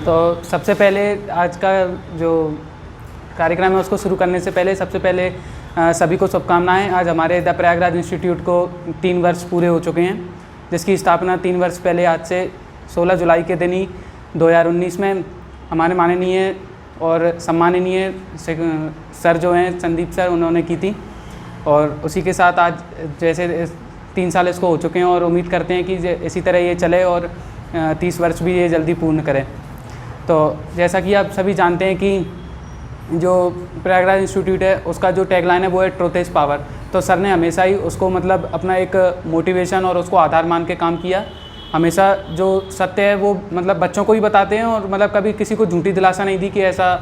तो सबसे पहले आज का जो कार्यक्रम है उसको शुरू करने से पहले सबसे पहले सभी को शुभकामनाएं। आज हमारे द प्रयागराज इंस्टीट्यूट को 3 वर्ष पूरे हो चुके हैं, जिसकी स्थापना 3 वर्ष पहले आज से 16 जुलाई के दिन ही 2019 में हमारे माननीय और सम्माननीय सर जो हैं संदीप सर, उन्होंने की थी। और उसी के साथ आज जैसे 3 साल इसको हो चुके हैं और उम्मीद करते हैं कि इसी तरह ये चले और 30 वर्ष भी ये जल्दी पूर्ण करें। तो जैसा कि आप सभी जानते हैं कि जो प्रयागराज इंस्टीट्यूट है उसका जो टैगलाइन है वो है ट्रुथ इज़ पावर। तो सर ने हमेशा ही उसको मतलब अपना एक मोटिवेशन और उसको आधार मान के काम किया। हमेशा जो सत्य है वो मतलब बच्चों को ही बताते हैं और मतलब कभी किसी को झूठी दिलासा नहीं दी कि ऐसा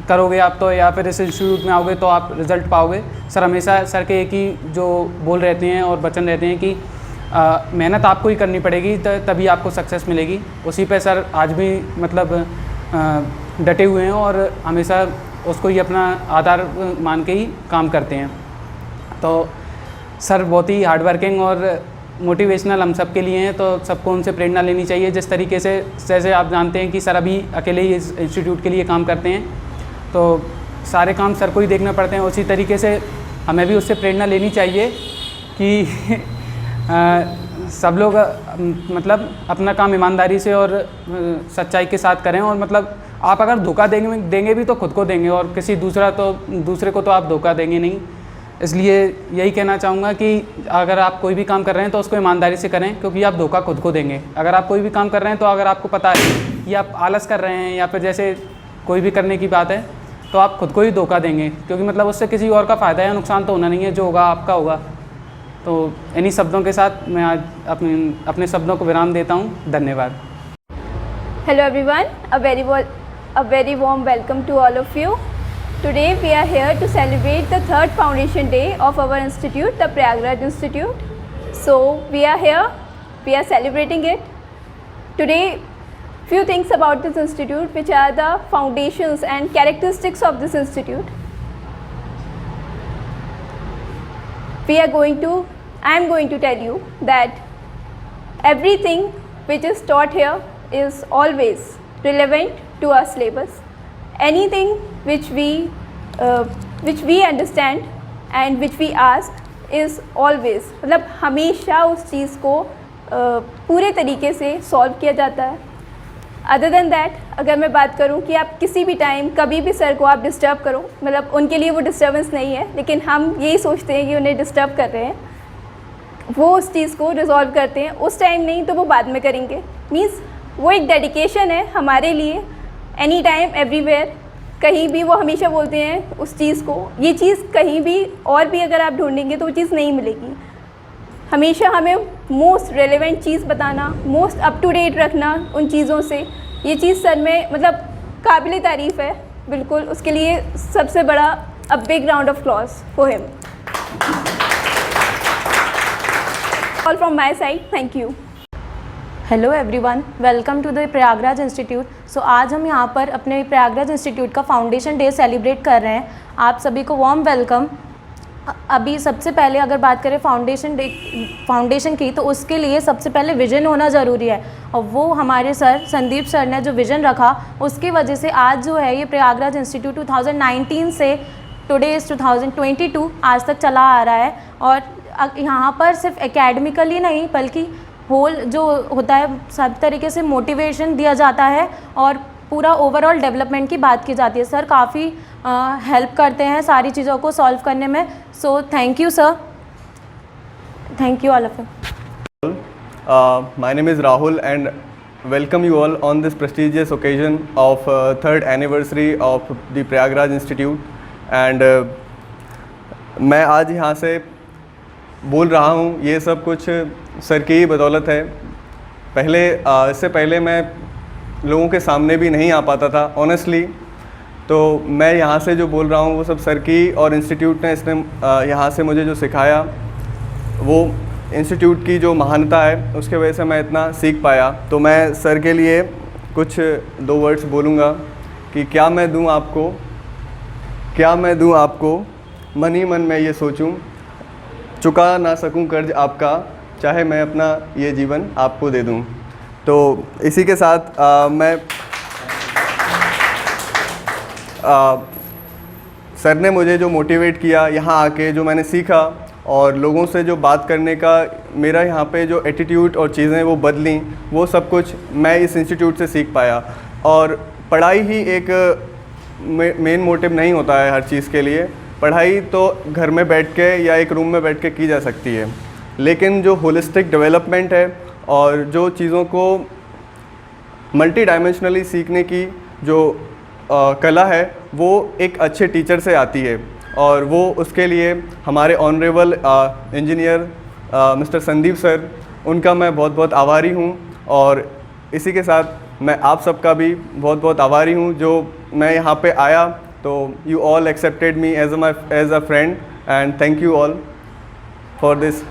करोगे आप तो या फिर इस इंस्टीट्यूट में आओगे तो आप रिज़ल्ट पाओगे। सर हमेशा सर के एक ही जो बोल रहते हैं और वचन रहते हैं कि मेहनत आपको ही करनी पड़ेगी तभी आपको सक्सेस मिलेगी। उसी पे सर आज भी मतलब डटे हुए हैं और हमेशा उसको ही अपना आधार मान के ही काम करते हैं। तो सर बहुत ही हार्ड वर्किंग और मोटिवेशनल हम सब के लिए हैं, तो सबको उनसे प्रेरणा लेनी चाहिए। जिस तरीके से जैसे आप जानते हैं कि सर अभी अकेले ही इस इंस्टीट्यूट के लिए काम करते हैं, तो सारे काम सर को ही देखना पड़ते हैं। उसी तरीके से हमें भी उससे प्रेरणा लेनी चाहिए कि सब लोग मतलब अपना काम ईमानदारी से और सच्चाई के साथ करें। और मतलब आप अगर धोखा देंगे भी तो खुद को देंगे और किसी दूसरे को तो आप धोखा देंगे नहीं। इसलिए यही कहना चाहूँगा कि अगर आप कोई भी काम कर रहे हैं तो उसको ईमानदारी से करें, क्योंकि आप धोखा खुद को देंगे। अगर आप कोई भी काम कर रहे हैं तो अगर आपको पता है कि आप आलस कर रहे हैं या फिर जैसे कोई भी करने की बात है तो आप खुद को ही धोखा देंगे, क्योंकि मतलब उससे किसी और का फ़ायदा या नुकसान तो होना नहीं है, जो होगा आपका होगा। तो इन्हीं शब्दों के साथ मैं आज अपने शब्दों को विराम देता हूँ। धन्यवाद। Hello everyone, a very warm welcome to all of you. Today we are here to celebrate the 3rd foundation day of our institute, the Prayagraj Institute. So we are here, we are celebrating it. Today, few things about this institute which are the foundations and characteristics of this institute. I am going to tell you that everything which is taught here is always relevant to our syllabus. Anything which we understand and which we ask is always मतलब हमेशा उस चीज़ को पूरे तरीके से solve किया जाता है। अदर देन दैट, अगर मैं बात करूं कि आप किसी भी टाइम कभी भी सर को आप डिस्टर्ब करो, मतलब उनके लिए वो डिस्टर्बेंस नहीं है, लेकिन हम यही सोचते हैं कि उन्हें डिस्टर्ब कर रहे हैं, वो उस चीज़ को रिजॉल्व करते हैं। उस टाइम नहीं तो वो बाद में करेंगे। मीन्स वो एक डेडिकेशन है हमारे लिए, एनी टाइम एवरीवेयर, कहीं भी वो हमेशा बोलते हैं उस चीज़ को। ये चीज़ कहीं भी और भी अगर आप ढूंढेंगे तो वो चीज़ नहीं मिलेगी। हमेशा हमें मोस्ट रेलेवेंट चीज़ बताना, मोस्ट अप टू डेट रखना उन चीज़ों से, ये चीज़ सर में मतलब काबिल तारीफ़ है। बिल्कुल, उसके लिए सबसे बड़ा a big round of applause for him. All from my side, thank you. Hello everyone, welcome to the Prayagraj institute. So आज हम यहाँ पर अपने प्रयागराज इंस्टीट्यूट का फाउंडेशन डे सेलिब्रेट कर रहे हैं। आप सभी को वार्म वेलकम। अभी सबसे पहले अगर बात करें फाउंडेशन की, तो उसके लिए सबसे पहले विज़न होना ज़रूरी है, और वो हमारे सर संदीप सर ने जो विज़न रखा उसकी वजह से आज जो है ये प्रयागराज इंस्टीट्यूट 2019 से टुडे इज़ 2022 आज तक चला आ रहा है। और यहाँ पर सिर्फ एकेडमिकली नहीं बल्कि होल जो होता है सब तरीके से मोटिवेशन दिया जाता है और पूरा ओवरऑल डेवलपमेंट की बात की जाती है। सर काफ़ी हेल्प करते हैं सारी चीज़ों को सॉल्व करने में। So thank you sir, thank you all of you. My name is Rahul and welcome you all on this prestigious occasion of 3rd anniversary of the Prayagraj Institute. And मैं आज यहाँ से बोल रहा हूँ, ये सब कुछ सर की ही बदौलत है। इससे पहले मैं लोगों के सामने भी नहीं आ पाता था ऑनेस्टली, तो मैं यहाँ से जो बोल रहा हूँ वो सब सर की और इंस्टीट्यूट ने इसने यहाँ से मुझे जो सिखाया, वो इंस्टीट्यूट की जो महानता है उसके वजह से मैं इतना सीख पाया। तो मैं सर के लिए कुछ 2 वर्ड्स बोलूँगा कि क्या मैं दूँ आपको, मन ही मन में ये सोचूं, चुका ना सकूं कर्ज आपका, चाहे मैं अपना ये जीवन आपको दे दूं। तो इसी के साथ मैं सर ने मुझे जो मोटिवेट किया, यहाँ आके जो मैंने सीखा और लोगों से जो बात करने का मेरा यहाँ पे जो एटीट्यूड और चीज़ें वो बदली, वो सब कुछ मैं इस इंस्टीट्यूट से सीख पाया। और पढ़ाई ही एक मेन मोटिव नहीं होता है हर चीज़ के लिए। पढ़ाई तो घर में बैठ के या एक रूम में बैठ के की जा सकती है, लेकिन जो होलिस्टिक डेवलपमेंट है और जो चीज़ों को मल्टी डायमेंशनली सीखने की जो कला है, वो एक अच्छे टीचर से आती है। और वो उसके लिए हमारे honourable engineer mister Sandeep sir, उनका मैं बहुत बहुत आभारी हूँ। और इसी के साथ मैं आप सबका भी बहुत बहुत आभारी हूँ जो मैं यहाँ पे आया, तो you all accepted me as a friend, and thank you all for this.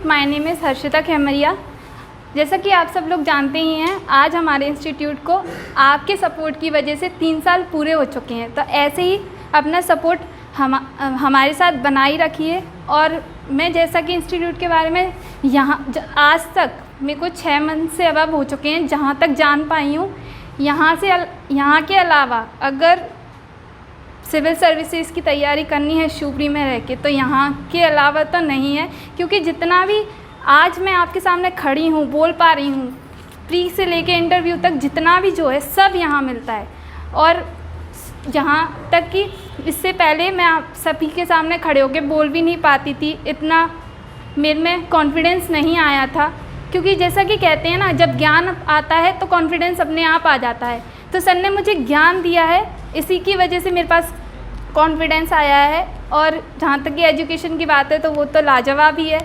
My name is Harshita Khemariya. जैसा कि आप सब लोग जानते ही हैं, आज हमारे इंस्टीट्यूट को आपके सपोर्ट की वजह से 3 साल पूरे हो चुके हैं। तो ऐसे ही अपना सपोर्ट हमारे साथ बनाए रखिए। और मैं जैसा कि इंस्टीट्यूट के बारे में आज तक मेरे को 6 मंथ से अबव हो चुके हैं, जहाँ तक जान पाई हूँ। यहाँ के अलावा अगर सिविल सर्विसेज की तैयारी करनी है शिवपुरी में रह के, तो यहाँ के अलावा तो नहीं है, क्योंकि जितना भी आज मैं आपके सामने खड़ी हूँ, बोल पा रही हूँ, प्री से लेके इंटरव्यू तक जितना भी जो है सब यहाँ मिलता है। और जहाँ तक कि इससे पहले मैं आप सभी के सामने खड़े होकर बोल भी नहीं पाती थी, इतना मेरे में कॉन्फिडेंस नहीं आया था। क्योंकि जैसा कि कहते हैं ना, जब ज्ञान आता है तो कॉन्फिडेंस अपने आप आ जाता है। तो सर ने मुझे ज्ञान दिया है, इसी की वजह से मेरे पास कॉन्फिडेंस आया है। और जहाँ तक कि एजुकेशन की बात है तो वो तो लाजवाब ही है।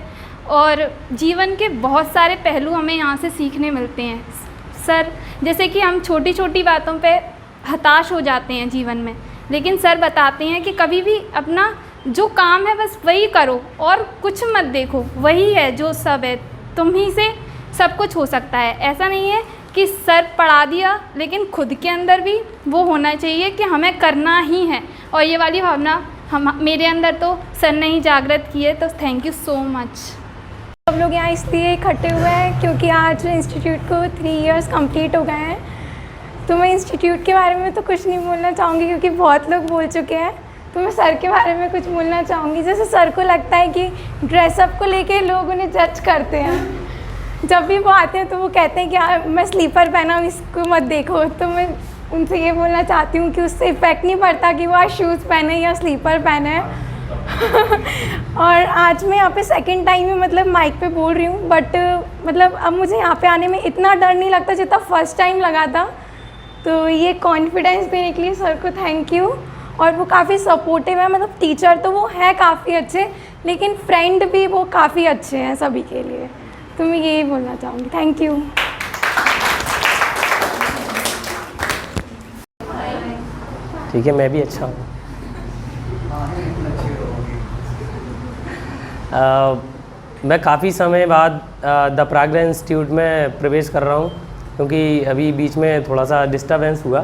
और जीवन के बहुत सारे पहलू हमें यहाँ से सीखने मिलते हैं सर। जैसे कि हम छोटी छोटी बातों पे हताश हो जाते हैं जीवन में, लेकिन सर बताते हैं कि कभी भी अपना जो काम है बस वही करो और कुछ मत देखो, वही है जो सब है, तुम ही से सब कुछ हो सकता है। ऐसा नहीं है कि सर पढ़ा दिया, लेकिन खुद के अंदर भी वो होना चाहिए कि हमें करना ही है। और ये वाली भावना मेरे अंदर तो सर ने ही जागृत की है। तो थैंक यू सो मच। सब लोग यहाँ इसलिए इकट्ठे हुए हैं क्योंकि आज इंस्टीट्यूट को 3 इयर्स कंप्लीट हो गए हैं। तो मैं इंस्टीट्यूट के बारे में तो कुछ नहीं बोलना चाहूँगी क्योंकि बहुत लोग बोल चुके हैं। तो मैं सर के बारे में कुछ बोलना चाहूँगी। जैसे सर को लगता है कि ड्रेसअप को लेके लोग उन्हें जज करते हैं। जब भी वो आते हैं तो वो कहते हैं कि मैं स्लीपर पहना हूँ, इसको मत देखो। तो मैं उनसे ये बोलना चाहती हूँ कि उससे इफ़ेक्ट नहीं पड़ता कि वो आज शूज़ पहने या स्लीपर पहने हैं। और आज मैं यहाँ पे सेकंड टाइम में मतलब माइक पे बोल रही हूँ, बट मतलब अब मुझे यहाँ पे आने में इतना डर नहीं लगता जितना फर्स्ट टाइम लगा था। तो ये कॉन्फिडेंस देने के लिए सर को थैंक यू। और वो काफ़ी सपोर्टिव है, मतलब टीचर तो वो है काफ़ी अच्छे, लेकिन फ्रेंड भी वो काफ़ी अच्छे हैं सभी के लिए। तो मैं यही बोलना चाहूँगी, थैंक यू। ठीक है, मैं भी अच्छा हूँ। मैं काफ़ी समय बाद द प्राग्रा इंस्टीट्यूट में प्रवेश कर रहा हूँ, क्योंकि अभी बीच में थोड़ा सा डिस्टर्बेंस हुआ।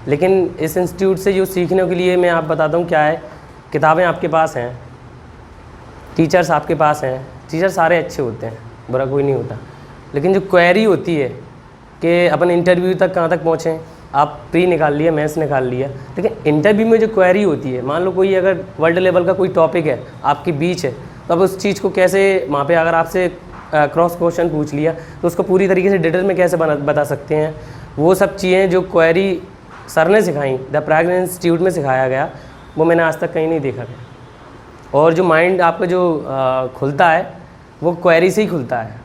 लेकिन इस इंस्टीट्यूट से जो सीखने के लिए मैं आप बताता हूँ क्या है। किताबें आपके पास हैं, टीचर्स आपके पास हैं, टीचर सारे अच्छे होते हैं, बुरा कोई नहीं होता। लेकिन जो क्वेरी होती है कि अपन इंटरव्यू तक कहाँ तक पहुँचें, आप प्री निकाल लिया, मेंस निकाल लिया, लेकिन इंटरव्यू में जो क्वेरी होती है, मान लो कोई अगर वर्ल्ड लेवल का कोई टॉपिक है आपके बीच है, तो अब उस चीज़ को कैसे वहाँ पे अगर आपसे क्रॉस क्वेश्चन पूछ लिया तो उसको पूरी तरीके से डिटेल में कैसे बता सकते हैं। वो सब चीज़ें जो क्वेरी सर ने सिखाई, द प्राग्रा इंस्टीट्यूट में सिखाया गया, वो मैंने आज तक कहीं नहीं देखा गया। और जो माइंड आपका जो खुलता है वो क्वेरी से ही खुलता है,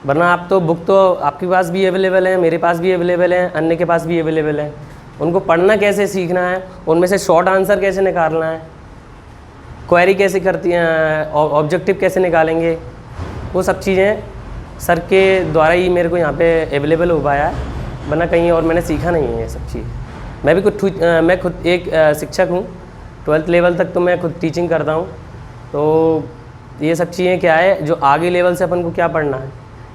वरना आप तो बुक तो आपके पास भी अवेलेबल है, मेरे पास भी अवेलेबल है, अन्य के पास भी अवेलेबल है। उनको पढ़ना कैसे सीखना है, उनमें से शॉर्ट आंसर कैसे निकालना है, क्वेरी कैसे करती हैं, ऑब्जेक्टिव कैसे निकालेंगे, वो सब चीज़ें सर के द्वारा ही मेरे को यहाँ पे अवेलेबल हो पाया है, वरना कहीं और मैंने सीखा नहीं है ये सब चीज़। मैं खुद एक शिक्षक हूँ, 12th लेवल तक तो मैं खुद टीचिंग करता हूँ। तो ये सब चीज़ें क्या है, जो आगे लेवल से अपन को क्या पढ़ना है,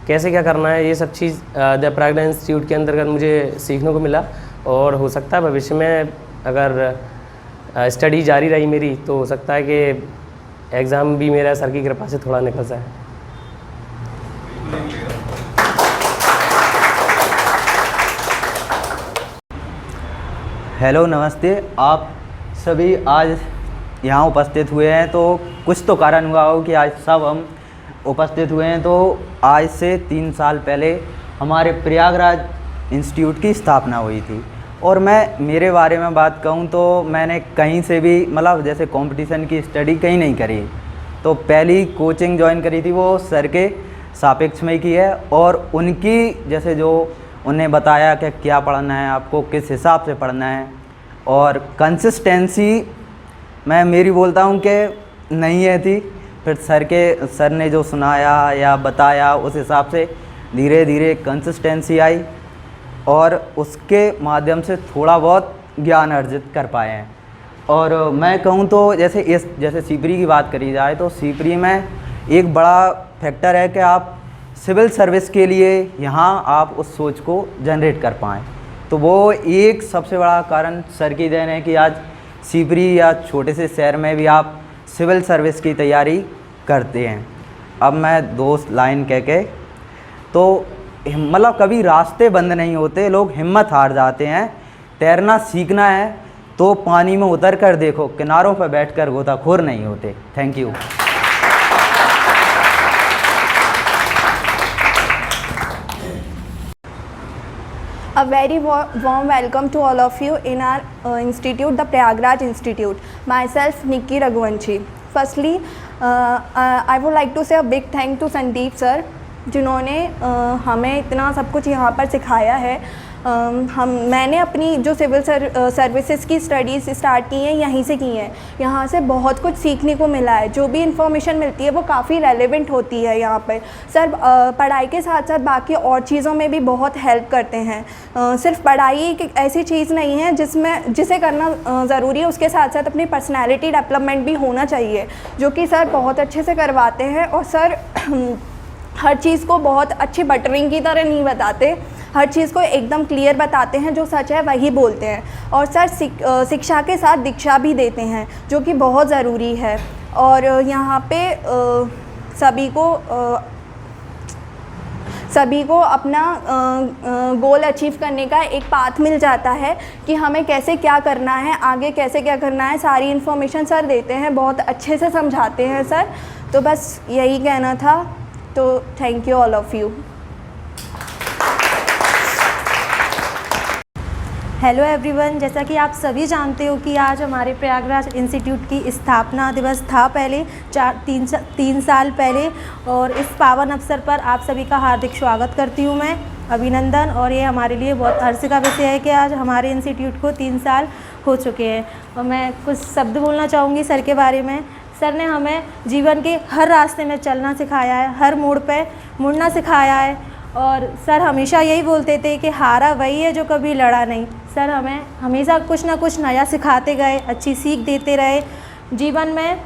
कैसे क्या करना है, ये सब चीज़ द प्राग्रा इंस्टीट्यूट के अंतर्गत मुझे सीखने को मिला। और हो सकता है भविष्य में अगर स्टडी जारी रही मेरी, तो हो सकता है कि एग्ज़ाम भी मेरा सर की कृपा से थोड़ा निकल जाए। हेलो नमस्ते। आप सभी आज यहाँ उपस्थित हुए हैं तो कुछ तो कारण हुआ हो कि आज सब हम उपस्थित हुए हैं। तो आज से 3 साल पहले हमारे प्रयागराज इंस्टीट्यूट की स्थापना हुई थी। और मैं मेरे बारे में बात कहूँ तो मैंने कहीं से भी मतलब जैसे कंपटीशन की स्टडी कहीं नहीं करी। तो पहली कोचिंग ज्वाइन करी थी वो सर के सापेक्ष में की है, और उनकी जैसे जो उन्हें बताया कि क्या पढ़ना है आपको, किस हिसाब से पढ़ना है, और कंसिस्टेंसी मैं मेरी बोलता हूँ कि नहीं है थी। फिर सर ने जो सुनाया या बताया उस हिसाब से धीरे धीरे कंसिस्टेंसी आई, और उसके माध्यम से थोड़ा बहुत ज्ञान अर्जित कर पाए हैं। और मैं कहूँ तो जैसे सीपरी की बात करी जाए तो सीपरी में एक बड़ा फैक्टर है कि आप सिविल सर्विस के लिए यहाँ आप उस सोच को जनरेट कर पाएँ। तो वो एक सबसे बड़ा कारण सर की देन है कि आज सीपरी या छोटे से शहर में भी आप सिविल सर्विस की तैयारी करते हैं। अब मैं 2 लाइन कह के तो मतलब कभी रास्ते बंद नहीं होते, लोग हिम्मत हार जाते हैं। तैरना सीखना है तो पानी में उतर कर देखो, किनारों पर बैठकर गोताखोर नहीं होते। Thank you. A very warm welcome to all of you in our institute, the Prayagraj Institute. Myself, Nikki Raghuvanshi. Firstly, I would like to say a big thank to Sandeep sir, जिन्होंने हमें इतना सब कुछ यहाँ पर सिखाया है। मैंने अपनी जो सिविल सर्विसेज की स्टडीज़ स्टार्ट की हैं यहीं से की हैं। यहाँ से बहुत कुछ सीखने को मिला है। जो भी इंफॉर्मेशन मिलती है वो काफ़ी रेलेवेंट होती है यहाँ पर। सर पढ़ाई के साथ साथ बाकी और चीज़ों में भी बहुत हेल्प करते हैं। सिर्फ पढ़ाई एक ऐसी चीज़ नहीं है जिसे करना ज़रूरी है, उसके साथ साथ अपनी पर्सनैलिटी डेवलपमेंट भी होना चाहिए, जो कि सर बहुत अच्छे से करवाते हैं। और सर हर चीज़ को बहुत अच्छी बटरिंग की तरह नहीं बताते, हर चीज़ को एकदम क्लियर बताते हैं, जो सच है वही बोलते हैं। और सर शिक्षा के साथ दीक्षा भी देते हैं, जो कि बहुत ज़रूरी है। और यहाँ पे सभी को अपना गोल अचीव करने का एक पाथ मिल जाता है कि हमें कैसे क्या करना है, आगे कैसे क्या करना है, सारी इन्फॉर्मेशन सर देते हैं, बहुत अच्छे से समझाते हैं सर। तो बस यही कहना था। तो thank you all of you. Hello everyone, जैसा कि आप सभी जानते हो कि आज हमारे प्रयागराज इंस्टीट्यूट की स्थापना दिवस था पहले 3 साल पहले, और इस पावन अवसर पर आप सभी का हार्दिक स्वागत करती हूँ मैं, अभिनंदन। और ये हमारे लिए बहुत हर्ष का विषय है कि आज हमारे इंस्टीट्यूट को 3 साल हो चुके हैं। और मैं कुछ शब्द बोलना चाहूँगी सर के बारे में। सर ने हमें जीवन के हर रास्ते में चलना सिखाया है, हर मोड़ पे मुड़ना सिखाया है। और सर हमेशा यही बोलते थे कि हारा वही है जो कभी लड़ा नहीं। सर हमें हमेशा कुछ ना कुछ नया सिखाते गए, अच्छी सीख देते रहे। जीवन में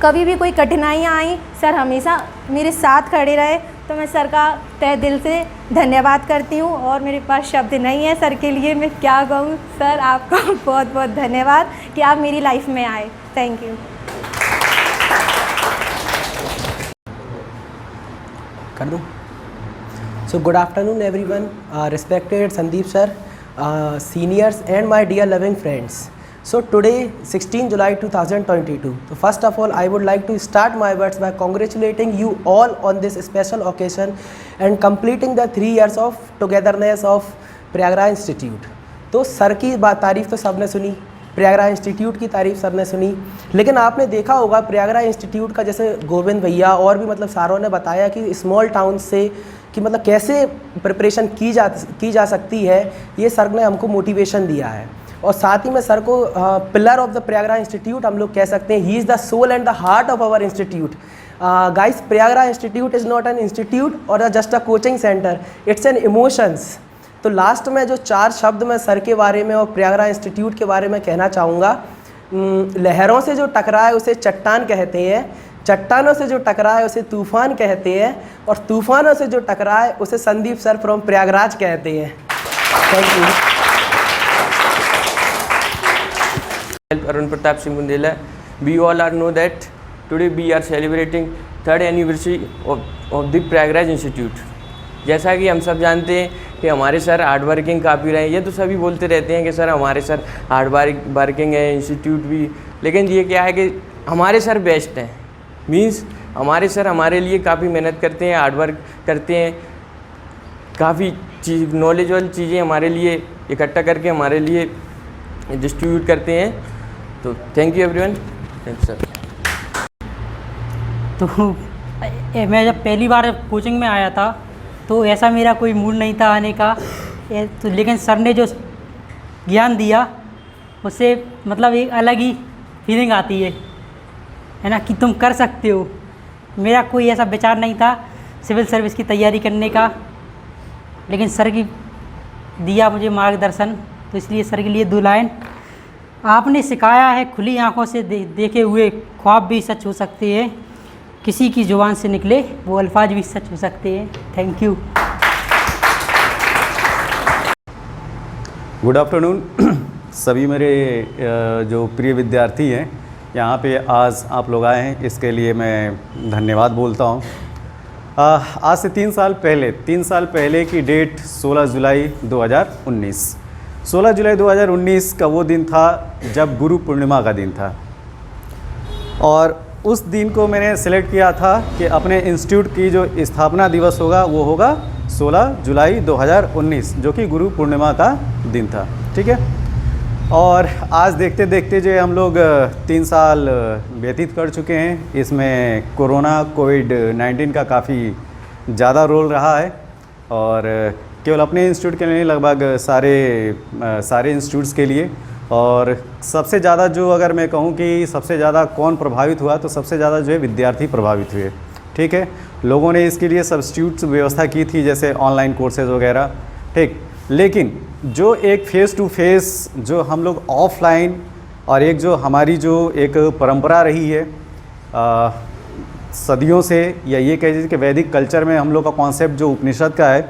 कभी भी कोई कठिनाइयाँ आई, सर हमेशा मेरे साथ खड़े रहे। तो मैं सर का तहे दिल से धन्यवाद करती हूँ, और मेरे पास शब्द नहीं है सर के लिए मैं क्या कहूँ। सर आपका बहुत बहुत धन्यवाद कि आप मेरी लाइफ में आए। Thank you. कर दूँ? So good afternoon everyone, respected Sandeep sir, seniors and my dear loving friends. So today 16 July 2022. So first of all I would like to start my words by congratulating you all on this special occasion and completing the 3 years of togetherness of Prayagraj institute. तो sir की तारीफ़ तो सबने सुनी, Prayagraj institute की तारीफ़ sir ने सुनी, लेकिन आपने देखा होगा प्रयागराज इंस्टीट्यूट का, जैसे गोविंद भैया और भी मतलब सारों ने बताया कि स्मॉल टाउन से कि मतलब कैसे प्रिपरेशन की जा सकती है, ये सर ने हमको मोटिवेशन दिया है। और साथ ही में सर को pillar of the Prayagraj institute हम लोग कह सकते हैं। He is the soul and the heart of our institute. Guys, Prayagraj institute is not an institute or just a coaching centre, it's an emotions. तो लास्ट में जो 4 शब्द मैं सर के बारे में और प्रयागराज इंस्टीट्यूट के बारे में कहना चाहूँगा। लहरों से जो टकराए उसे चट्टान कहते हैं, चट्टानों से जो टकराए उसे तूफ़ान कहते हैं, और तूफ़ानों से जो टकराए उसे संदीप सर फ्रॉम प्रयागराज कहते हैं। Thank you. Arun Pratap Singh Bundela. We all are know that today we are celebrating 3rd anniversary of the Prayagraj Institute. जैसा कि हम सब जानते हैं कि हमारे सर हार्ड वर्किंग काफ़ी रहे। ये तो सभी बोलते रहते हैं कि सर हमारे सर हार्ड वर्किंग है, इंस्टीट्यूट भी, लेकिन ये क्या है कि हमारे सर बेस्ट हैं। मीन्स हमारे सर हमारे लिए काफ़ी मेहनत करते हैं, हार्ड वर्क करते हैं, काफ़ी चीज़ नॉलेजेबल चीज़ें हमारे लिए इकट्ठा करके हमारे लिए डिस्ट्रीब्यूट करते हैं। तो thank you everyone, thank sir. तो मैं जब पहली बार कोचिंग में आया था तो ऐसा मेरा कोई मूड नहीं था आने का, तो लेकिन सर ने जो ज्ञान दिया उससे मतलब एक अलग ही फीलिंग आती है ना, कि तुम कर सकते हो। मेरा कोई ऐसा विचार नहीं था सिविल सर्विस की तैयारी करने का, लेकिन सर की दिया मुझे मार्गदर्शन, तो इसलिए सर के लिए 2 लाइन। आपने सिखाया है खुली आंखों से देखे हुए ख्वाब भी सच हो सकते हैं, किसी की ज़ुबान से निकले वो अल्फाज भी सच हो सकते हैं। Thank you. गुड आफ्टरनून सभी मेरे जो प्रिय विद्यार्थी हैं, यहाँ पे आज आप लोग आए हैं, इसके लिए मैं धन्यवाद बोलता हूँ। आज से 3 साल पहले की डेट 16 जुलाई 2019। 16 जुलाई 2019 का वो दिन था जब गुरु पूर्णिमा का दिन था, और उस दिन को मैंने सेलेक्ट किया था कि अपने इंस्टीट्यूट की जो स्थापना दिवस होगा वो होगा 16 जुलाई 2019, जो कि गुरु पूर्णिमा का दिन था। ठीक है, और आज देखते देखते जो हम लोग 3 साल व्यतीत कर चुके हैं। इसमें कोविड-19 का काफ़ी ज़्यादा रोल रहा है, और केवल अपने इंस्टीट्यूट के लिए लगभग सारे इंस्टीट्यूट्स के लिए। और सबसे ज़्यादा जो अगर मैं कहूँ कि सबसे ज़्यादा कौन प्रभावित हुआ, तो सबसे ज़्यादा जो है विद्यार्थी प्रभावित हुए। ठीक है, लोगों ने इसके लिए सब्स्टिट्यूट व्यवस्था की थी, जैसे ऑनलाइन कोर्सेज वगैरह। ठीक, लेकिन जो एक फ़ेस टू फेस जो हम लोग ऑफलाइन, और एक जो हमारी जो एक परंपरा रही है सदियों से, या ये कह लीजिए कि वैदिक कल्चर में हम लोग का कॉन्सेप्ट जो उपनिषद का है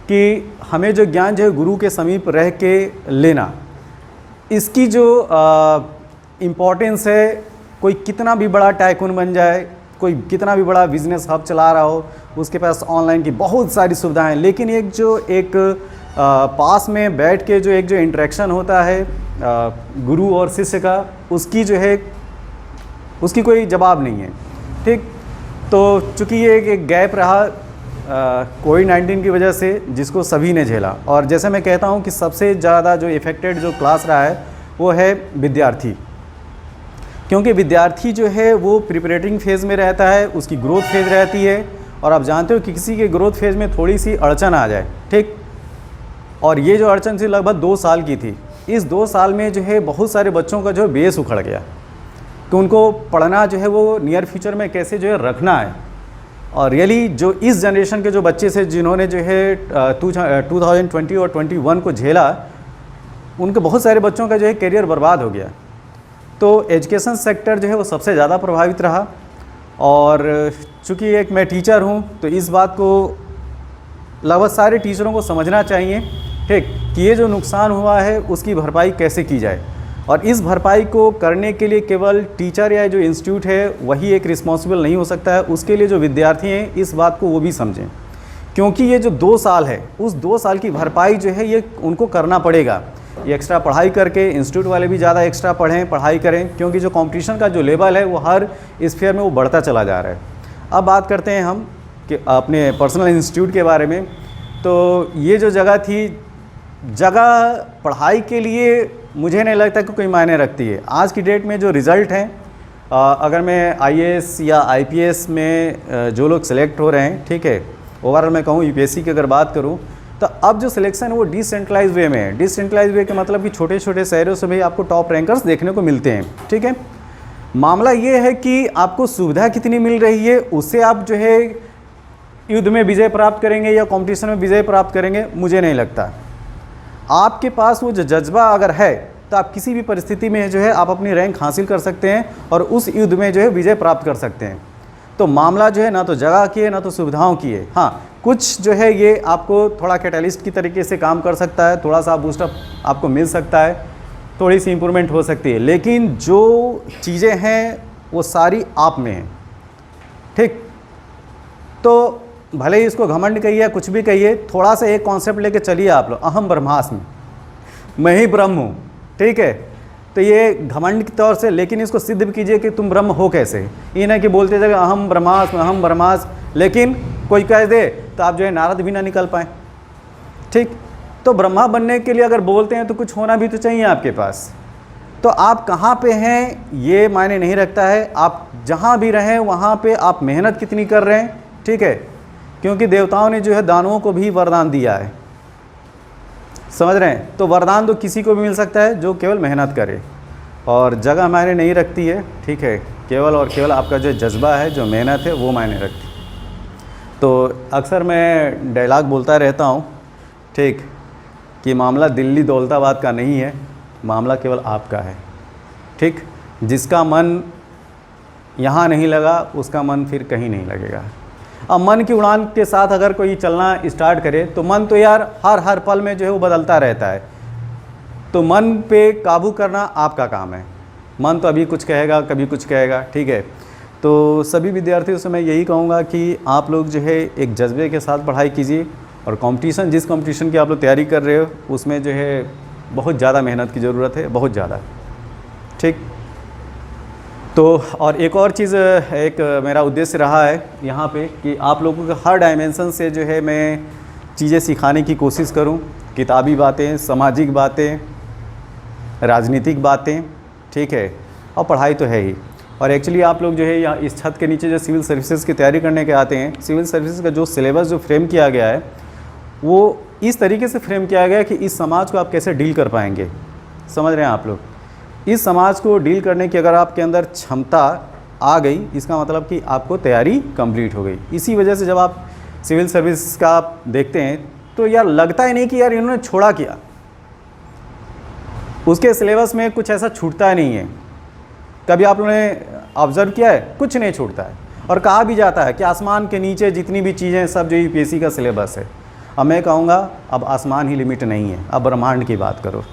कि हमें जो ज्ञान जो है गुरु के समीप रह के लेना, इसकी जो इम्पोर्टेंस है, कोई कितना भी बड़ा टाइकून बन जाए, कोई कितना भी बड़ा बिजनेस हब चला रहा हो, उसके पास ऑनलाइन की बहुत सारी सुविधाएं, लेकिन एक पास में बैठ के जो इंटरेक्शन होता है गुरु और शिष्य का, उसकी जो है उसकी कोई जवाब नहीं है। ठीक, तो चूँकि ये एक गैप रहा कोविड-19 की वजह से, जिसको सभी ने झेला, और जैसे मैं कहता हूँ कि सबसे ज़्यादा जो इफ़ेक्टेड जो क्लास रहा है वो है विद्यार्थी, क्योंकि विद्यार्थी जो है वो प्रिपरेटिंग फेज़ में रहता है, उसकी ग्रोथ फेज़ रहती है, और आप जानते हो कि किसी के ग्रोथ फेज़ में थोड़ी सी अड़चन आ जाए, ठीक, और ये जो अड़चन थी लगभग 2 साल की थी। इस 2 साल में जो है बहुत सारे बच्चों का जो है बेस उखड़ गया कि उनको पढ़ना जो है वो नियर फ्यूचर में कैसे जो है रखना है। और रियली जो इस जनरेशन के जो बच्चे से जिन्होंने जो है 2020 और 21 को झेला, उनके बहुत सारे बच्चों का जो है करियर बर्बाद हो गया। तो एजुकेशन सेक्टर जो है वो सबसे ज़्यादा प्रभावित रहा, और चूँकि एक मैं टीचर हूँ तो इस बात को लगभग सारे टीचरों को समझना चाहिए, ठीक, कि ये जो नुकसान हुआ है उसकी भरपाई कैसे की जाए। और इस भरपाई को करने के लिए केवल टीचर या जो इंस्टीट्यूट है वही एक रिस्पॉन्सिबल नहीं हो सकता है, उसके लिए जो विद्यार्थी हैं इस बात को वो भी समझें, क्योंकि ये जो 2 साल है उस 2 साल की भरपाई जो है ये उनको करना पड़ेगा। ये एक्स्ट्रा पढ़ाई करके, इंस्टीट्यूट वाले भी ज़्यादा एक्स्ट्रा पढ़ें, पढ़ाई करें, क्योंकि जो कंपटीशन का जो लेवल है वो हर स्फीयर में वो बढ़ता चला जा रहा है। अब बात करते हैं हम कि अपने पर्सनल इंस्टीट्यूट के बारे में। तो ये जो जगह थी, जगह पढ़ाई के लिए मुझे नहीं लगता कि कोई मायने रखती है। आज की डेट में जो रिज़ल्ट हैं, अगर मैं IAS या IPS में जो लोग सेलेक्ट हो रहे हैं, ठीक है, ओवरऑल मैं कहूँ UPSC की अगर बात करूँ, तो अब जो सिलेक्शन है वो डिसेंट्रलाइज वे में है। डिसेंट्रलाइज वे का मतलब कि छोटे छोटे शहरों से भी आपको टॉप रैंकर्स देखने को मिलते हैं। ठीक है, मामला ये है कि आपको सुविधा कितनी मिल रही है, उससे आप जो है युद्ध में विजय प्राप्त करेंगे या कंपटीशन में विजय प्राप्त करेंगे, मुझे नहीं लगता। आपके पास वो जो जज्बा अगर है तो आप किसी भी परिस्थिति में जो है आप अपनी रैंक हासिल कर सकते हैं और उस युद्ध में जो है विजय प्राप्त कर सकते हैं। तो मामला जो है ना तो जगह की है ना तो सुविधाओं की है। हाँ, कुछ जो है ये आपको थोड़ा कैटलिस्ट की तरीके से काम कर सकता है, थोड़ा सा बूस्टअप आपको मिल सकता है, थोड़ी सी इम्प्रूवमेंट हो सकती है, लेकिन जो चीज़ें हैं वो सारी आप में हैं। ठीक, तो भले ही इसको घमंड कहिए कुछ भी कहिए, थोड़ा सा एक कॉन्सेप्ट लेके चलिए आप लोग, अहम ब्रह्मास्मि, मैं ही ब्रह्म हूँ, ठीक है। तो ये घमंड के तौर से, लेकिन इसको सिद्ध भी कीजिए कि तुम ब्रह्म हो कैसे। ये नहीं कि बोलते जाए अहम ब्रह्मास्मि, लेकिन कोई कह दे तो आप जो है नारद भी ना निकल पाए, ठीक। तो ब्रह्मा बनने के लिए अगर बोलते हैं तो कुछ होना भी तो चाहिए आपके पास। तो आप कहाँ पे हैं ये मायने नहीं रखता है, आप जहाँ भी रहें वहाँ पे आप मेहनत कितनी कर रहे हैं, ठीक है। क्योंकि देवताओं ने जो है दानवों को भी वरदान दिया है, समझ रहे हैं। तो वरदान तो किसी को भी मिल सकता है जो केवल मेहनत करे, और जगह मायने नहीं रखती है, ठीक है। केवल और केवल आपका जो जज्बा है, जो मेहनत है, वो मायने रखती है। तो अक्सर मैं डायलॉग बोलता रहता हूँ, ठीक, कि मामला दिल्ली दौलताबाद का नहीं है, मामला केवल आपका है, ठीक। जिसका मन यहाँ नहीं लगा उसका मन फिर कहीं नहीं लगेगा। अब मन की उड़ान के साथ अगर कोई चलना स्टार्ट करे तो मन तो यार हर पल में जो है वो बदलता रहता है। तो मन पे काबू करना आपका काम है। मन तो अभी कुछ कहेगा, कभी कुछ कहेगा, ठीक है। तो सभी विद्यार्थियों से मैं यही कहूँगा कि आप लोग जो है एक जज्बे के साथ पढ़ाई कीजिए, और कंपटीशन, जिस कंपटीशन की आप लोग तैयारी कर रहे हो उसमें जो है बहुत ज़्यादा मेहनत की ज़रूरत है, बहुत ज़्यादा, ठीक। तो और एक और चीज़, एक मेरा उद्देश्य रहा है यहाँ पे कि आप लोगों को हर डायमेंशन से जो है मैं चीज़ें सिखाने की कोशिश करूँ। किताबी बातें, सामाजिक बातें, राजनीतिक बातें, ठीक है, और पढ़ाई तो है ही। और एक्चुअली आप लोग जो है यहाँ इस छत के नीचे जो सिविल सर्विसेज की तैयारी करने के आते हैं, सिविल सर्विसेज का जो सिलेबस जो फ्रेम किया गया है वो इस तरीके से फ्रेम किया गया है कि इस समाज को आप कैसे डील कर पाएंगे, समझ रहे हैं आप लोग। इस समाज को डील करने की अगर आपके अंदर क्षमता आ गई, इसका मतलब कि आपको तैयारी कंप्लीट हो गई। इसी वजह से जब आप सिविल सर्विस का आप देखते हैं तो यार लगता ही नहीं कि यार इन्होंने छोड़ा क्या, उसके सिलेबस में कुछ ऐसा छूटता नहीं है। कभी आप लोगों ने ऑब्ज़र्व किया है? कुछ नहीं छूटता है। और कहा भी जाता है कि आसमान के नीचे जितनी भी चीज़ें सब जो यूपीएससी का सिलेबस है। अब मैं कहूँगा अब आसमान ही लिमिट नहीं है, अब ब्रह्मांड की बात करो,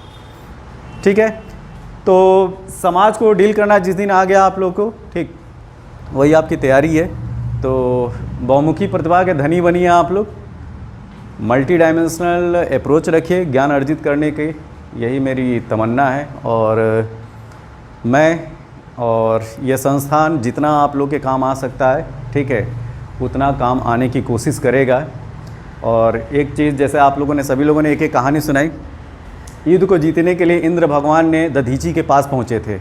ठीक है। तो समाज को डील करना जिस दिन आ गया आप लोग को, ठीक, वही आपकी तैयारी है। तो बहुमुखी प्रतिभा के धनी बनिए आप लोग, मल्टी डायमेंशनल अप्रोच रखिए ज्ञान अर्जित करने के, यही मेरी तमन्ना है। और मैं और यह संस्थान जितना आप लोग के काम आ सकता है, ठीक है, उतना काम आने की कोशिश करेगा। और एक चीज़, जैसे आप लोगों ने, सभी लोगों ने एक एक कहानी सुनाई। युद्ध को जीतने के लिए इंद्र भगवान ने दधीची के पास पहुँचे थे।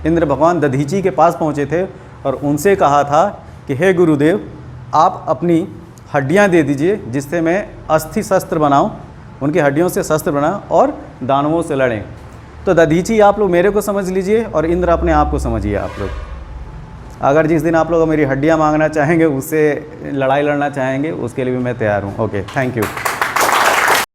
इंद्र भगवान दधीची के पास पहुँचे थे और उनसे कहा था कि हे गुरुदेव, आप अपनी हड्डियाँ दे दीजिए जिससे मैं अस्थि शस्त्र बनाऊँ, उनकी हड्डियों से शस्त्र बनाऊँ और दानवों से लड़ें। तो दधीची आप लोग मेरे को समझ लीजिए और इंद्र अपने आप को समझिए आप लोग। अगर जिस दिन आप लोग मेरी हड्डियाँ मांगना चाहेंगे, उससे लड़ाई लड़ना चाहेंगे, उसके लिए भी मैं तैयार हूँ। Okay, thank you.